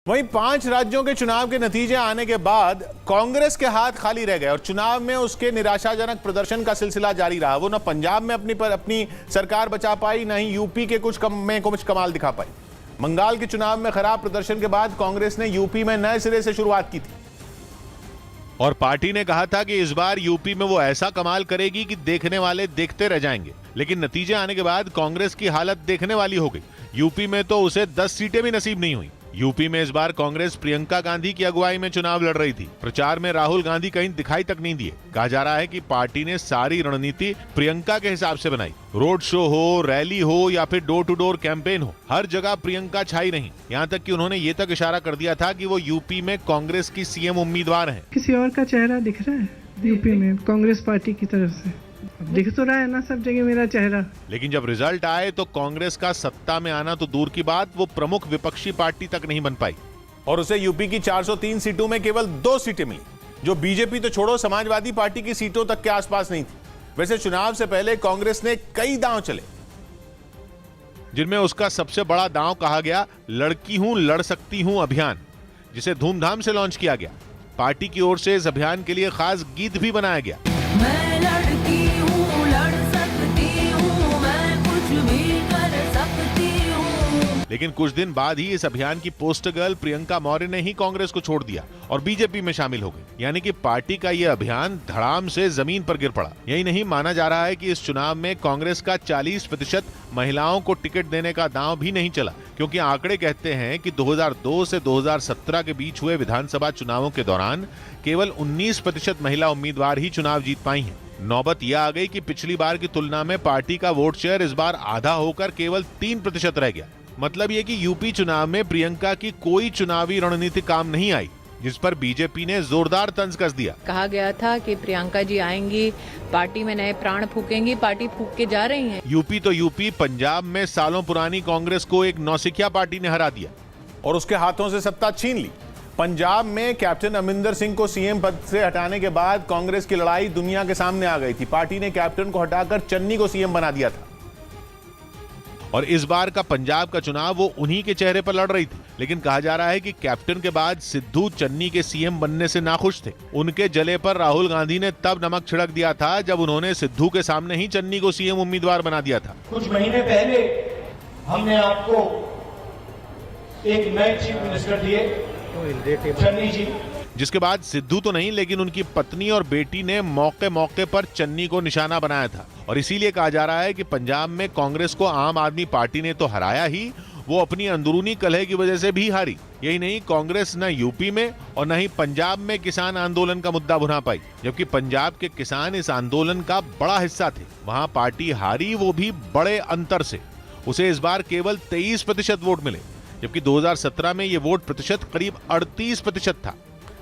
वहीं 5 राज्यों के चुनाव के नतीजे आने के बाद कांग्रेस के हाथ खाली रह गए और चुनाव में उसके निराशाजनक प्रदर्शन का सिलसिला जारी रहा। वो न पंजाब में अपनी सरकार बचा पाई, न ही यूपी के कुछ कमाल दिखा पाई। बंगाल के चुनाव में खराब प्रदर्शन के बाद कांग्रेस ने यूपी में नए सिरे से शुरुआत की थी और पार्टी ने कहा था कि इस बार यूपी में वो ऐसा कमाल करेगी कि देखने वाले देखते रह जाएंगे। लेकिन नतीजे आने के बाद कांग्रेस की हालत देखने वाली हो गई। यूपी में तो उसे 10 सीटें भी नसीब नहीं हुई। यूपी में इस बार कांग्रेस प्रियंका गांधी की अगुवाई में चुनाव लड़ रही थी। प्रचार में राहुल गांधी कहीं दिखाई तक नहीं दिए। कहा जा रहा है कि पार्टी ने सारी रणनीति प्रियंका के हिसाब से बनाई। रोड शो हो, रैली हो या फिर डोर टू डोर कैंपेन हो, हर जगह प्रियंका छाई नहीं। यहाँ तक कि उन्होंने ये तक इशारा कर दिया था कि वो यूपी में कांग्रेस की सीएम उम्मीदवार हैं। किसी और का चेहरा दिख रहा है यूपी में कांग्रेस पार्टी की तरफ से? दिख तो रहा है ना सब जगह मेरा चेहरा। लेकिन जब रिजल्ट आए तो कांग्रेस का सत्ता में आना तो दूर की बात, वो प्रमुख विपक्षी पार्टी तक नहीं बन पाई और उसे यूपी की 403 सीटों में केवल 2 सीटें मिली, जो बीजेपी तो छोड़ो समाजवादी पार्टी की सीटों तक के आसपास नहीं थी। वैसे चुनाव से पहले कांग्रेस ने कई दांव चले, जिनमें उसका सबसे बड़ा दांव कहा गया लड़की हूं लड़ सकती हूं अभियान, जिसे धूमधाम से लॉन्च किया गया। पार्टी की ओर से इस अभियान के लिए खास गीत भी बनाया गया। मैं लड़की हूँ, लड़ सकती हूँ, मैं कुछ भी कर सकती हूँ। लेकिन कुछ दिन बाद ही इस अभियान की पोस्टर गर्ल प्रियंका मौर्य ने ही कांग्रेस को छोड़ दिया और बीजेपी में शामिल हो गई। यानी कि पार्टी का यह अभियान धड़ाम से जमीन पर गिर पड़ा। यही नहीं, माना जा रहा है कि इस चुनाव में कांग्रेस का 40% महिलाओं को टिकट देने का दांव भी नहीं चला, क्योंकि आंकड़े कहते हैं कि 2002 से 2017 के बीच हुए विधानसभा चुनावों के दौरान केवल 19% महिला उम्मीदवार ही चुनाव जीत पाई हैं। नौबत यह आ गई कि पिछली बार की तुलना में पार्टी का वोट शेयर इस बार आधा होकर केवल 3% रह गया। मतलब ये कि यूपी चुनाव में प्रियंका की कोई चुनावी रणनीति काम नहीं आई, जिस पर बीजेपी ने जोरदार तंज कस दिया। कहा गया था कि प्रियंका जी आएंगी, पार्टी में नए प्राण फूकेंगी, पार्टी फूक के जा रही हैं। यूपी तो यूपी, पंजाब में सालों पुरानी कांग्रेस को एक नौसिखिया पार्टी ने हरा दिया और उसके हाथों से सत्ता छीन ली। पंजाब में कैप्टन अमरिंदर सिंह को सीएम पद से हटाने के बाद कांग्रेस की लड़ाई दुनिया के सामने आ गई थी। पार्टी ने कैप्टन को हटाकर चन्नी को सीएम बना दिया था और इस बार का पंजाब का चुनाव वो उन्हीं के चेहरे पर लड़ रही थी। लेकिन कहा जा रहा है कि कैप्टन के बाद सिद्धू चन्नी के सीएम बनने से नाखुश थे। उनके जले पर राहुल गांधी ने तब नमक छिड़क दिया था जब उन्होंने सिद्धू के सामने ही चन्नी को सीएम उम्मीदवार बना दिया था। कुछ महीने पहले हमने आपको एक नए चीफ मिनिस्टर दिए, चन्नी जी, जिसके बाद सिद्धू तो नहीं लेकिन उनकी पत्नी और बेटी ने मौके मौके पर चन्नी को निशाना बनाया था। और इसीलिए कहा जा रहा है कि पंजाब में कांग्रेस को आम आदमी पार्टी ने तो हराया ही, वो अपनी अंदरूनी कलह की वजह से भी हारी। यही नहीं, कांग्रेस न यूपी में और न ही पंजाब में किसान आंदोलन का मुद्दा भुना पाई, जबकि पंजाब के किसान इस आंदोलन का बड़ा हिस्सा थे। वहां पार्टी हारी, वो भी बड़े अंतर से। उसे इस बार केवल 23% वोट मिले, जबकि 2017 में ये वोट प्रतिशत करीब 38% था।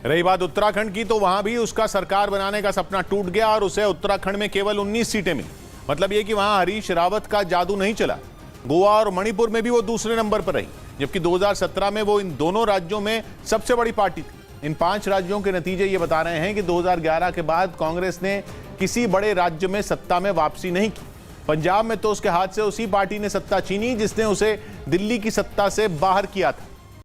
रही बात उत्तराखंड की, तो वहां भी उसका सरकार बनाने का सपना टूट गया और उसे उत्तराखंड में केवल 19 सीटें मिली। मतलब ये कि वहां हरीश रावत का जादू नहीं चला। गोवा और मणिपुर में भी वो दूसरे नंबर पर रही, जबकि 2017 में वो इन दोनों राज्यों में सबसे बड़ी पार्टी थी। इन 5 राज्यों के नतीजे ये बता रहे हैं कि 2011 के बाद कांग्रेस ने किसी बड़े राज्य में सत्ता में वापसी नहीं की। पंजाब में तो उसके हाथ से उसी पार्टी ने सत्ता छीनी जिसने उसे दिल्ली की सत्ता से बाहर किया था।